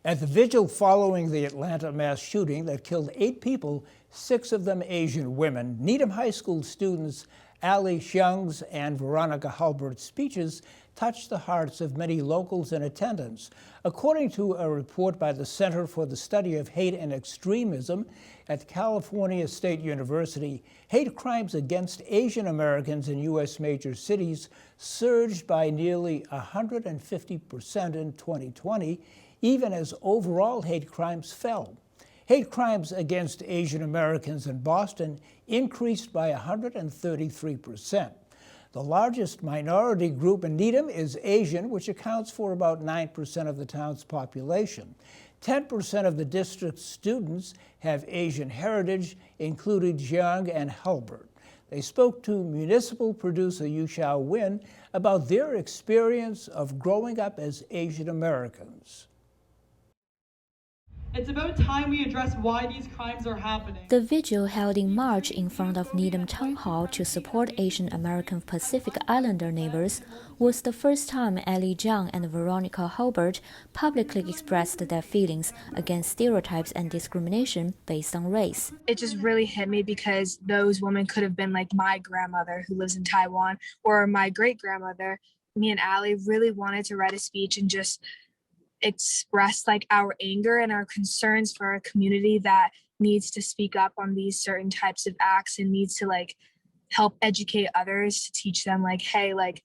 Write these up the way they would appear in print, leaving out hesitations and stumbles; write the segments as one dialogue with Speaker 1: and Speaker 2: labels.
Speaker 1: At the vigil following the Atlanta mass shooting that killed 8 people, 6 of them Asian women, Needham High School students Ali Xiang's and Veronica Halbert's speeches touched the hearts of many locals in attendance. According to a report by the Center for the Study of Hate and Extremism at California State University, hate crimes against Asian Americans in U.S. major cities surged by nearly 150% in 2020, even as overall hate crimes fell. Hate crimes against Asian Americans in Boston increased by 133%. The largest minority group in Needham is Asian, which accounts for about 9% of the town's population. 10% of the district's students have Asian heritage, including Jiang and Halbert. They spoke to municipal producer Yu Xiao Win about their experience of growing up as Asian Americans.
Speaker 2: It's about time we address why these crimes are happening.
Speaker 3: The vigil held in March in front of Needham Town Hall to support Asian American Pacific Islander neighbors was the first time Ali Jiang and Veronica Halbert publicly expressed their feelings against stereotypes and discrimination based on race.
Speaker 4: It just really hit me because those women could have been like my grandmother who lives in Taiwan or my great-grandmother. Me and Ali really wanted to write a speech and just express like our anger and our concerns for our community that needs to speak up on these certain types of acts and needs to like help educate others to teach them like, hey, like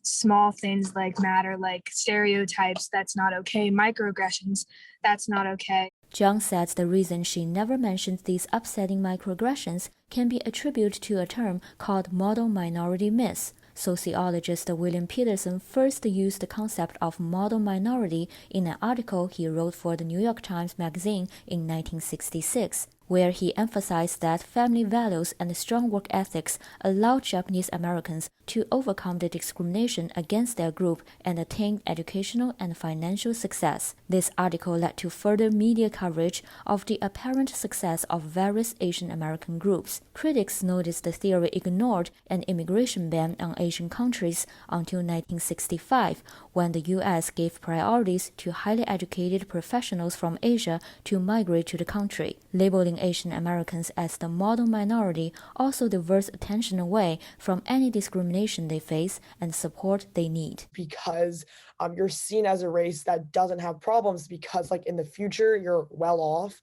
Speaker 4: small things like matter, like stereotypes, that's not okay, microaggressions, that's not okay.
Speaker 3: Jiang said the reason she never mentioned these upsetting microaggressions can be attributed to a term called model minority myth. Sociologist William Peterson first used the concept of model minority in an article he wrote for the New York Times Magazine in 1966, where he emphasized that family values and strong work ethics allowed Japanese Americans to overcome the discrimination against their group and attain educational and financial success. This article led to further media coverage of the apparent success of various Asian American groups. Critics noticed the theory ignored an immigration ban on Asian countries until 1965, when the U.S. gave priorities to highly educated professionals from Asia to migrate to the country. Labeling Asian Americans as the model minority also diverts attention away from any discrimination they face and support they need.
Speaker 5: Because you're seen as a race that doesn't have problems because like in the future you're well off.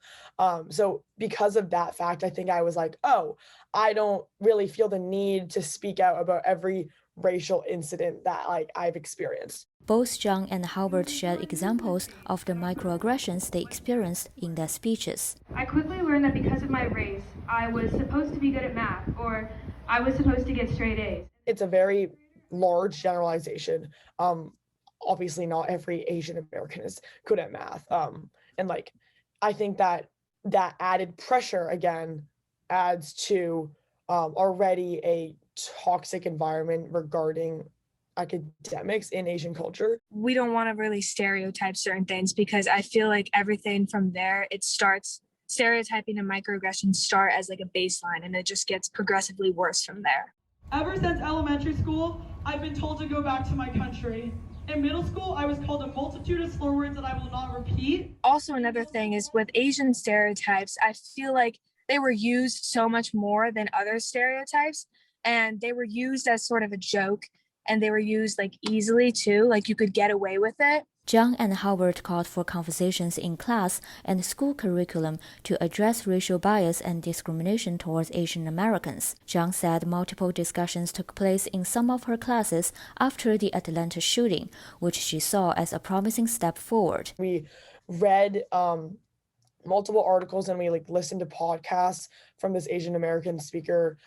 Speaker 5: So because of that fact, I think I was like, oh, I don't really feel the need to speak out about every racial incident that like I've experienced.
Speaker 3: Both Jiang and Halbert shared examples of the microaggressions they experienced in their speeches.
Speaker 6: I quickly learned that because of my race, I was supposed to be good at math, or I was supposed to get straight A's.
Speaker 5: It's a very large generalization. Obviously not every Asian American is good at math. And like, I think that added pressure again adds to already a toxic environment regarding academics in Asian culture.
Speaker 4: We don't want to really stereotype certain things because I feel like everything from there, it starts, stereotyping and microaggressions start as like a baseline and it just gets progressively worse from there.
Speaker 2: Ever since elementary school, I've been told to go back to my country. In middle school, I was called a multitude of slur words that I will not repeat.
Speaker 4: Also, another thing is with Asian stereotypes, I feel like they were used so much more than other stereotypes, and they were used as sort of a joke, and they were used like easily too, like you could get away with it.
Speaker 3: Jiang and Halbert called for conversations in class and school curriculum to address racial bias and discrimination towards Asian Americans. Jiang said multiple discussions took place in some of her classes after the Atlanta shooting, which she saw as a promising step forward.
Speaker 5: We read multiple articles and we like listened to podcasts from this Asian American speaker.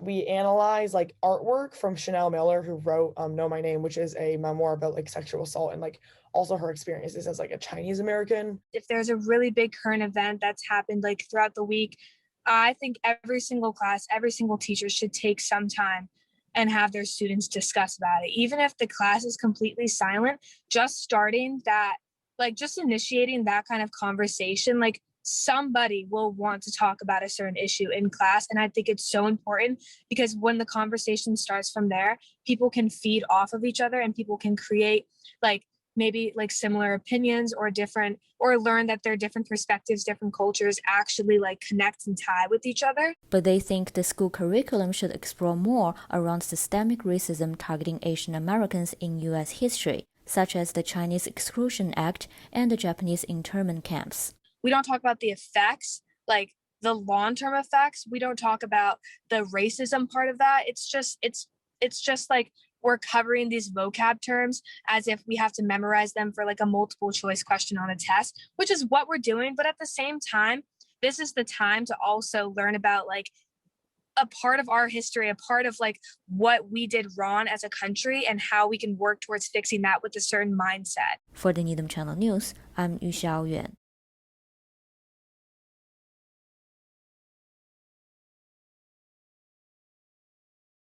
Speaker 5: We analyze like artwork from Chanel Miller, who wrote Know My Name, which is a memoir about like sexual assault and like also her experiences as like a Chinese American.
Speaker 4: If there's a really big current event that's happened like throughout the week, I think every single class, every single teacher should take some time and have their students discuss about it. Even if the class is completely silent, just starting that, like just initiating that kind of conversation, like somebody will want to talk about a certain issue in class. And I think it's so important because when the conversation starts from there, people can feed off of each other and people can create like maybe like similar opinions or different, or learn that their different perspectives, different cultures actually like connect and tie with each other.
Speaker 3: But they think the school curriculum should explore more around systemic racism targeting Asian Americans in U.S. history, such as the Chinese Exclusion Act and the Japanese internment camps.
Speaker 4: We don't talk about the effects, like the long-term effects. We don't talk about the racism part of that. It's just like we're covering these vocab terms as if we have to memorize them for like a multiple choice question on a test, which is what we're doing. But at the same time, this is the time to also learn about like a part of our history, a part of like what we did wrong as a country and how we can work towards fixing that with a certain mindset.
Speaker 3: For the Needham Channel News, I'm Yu Xiaoyuan.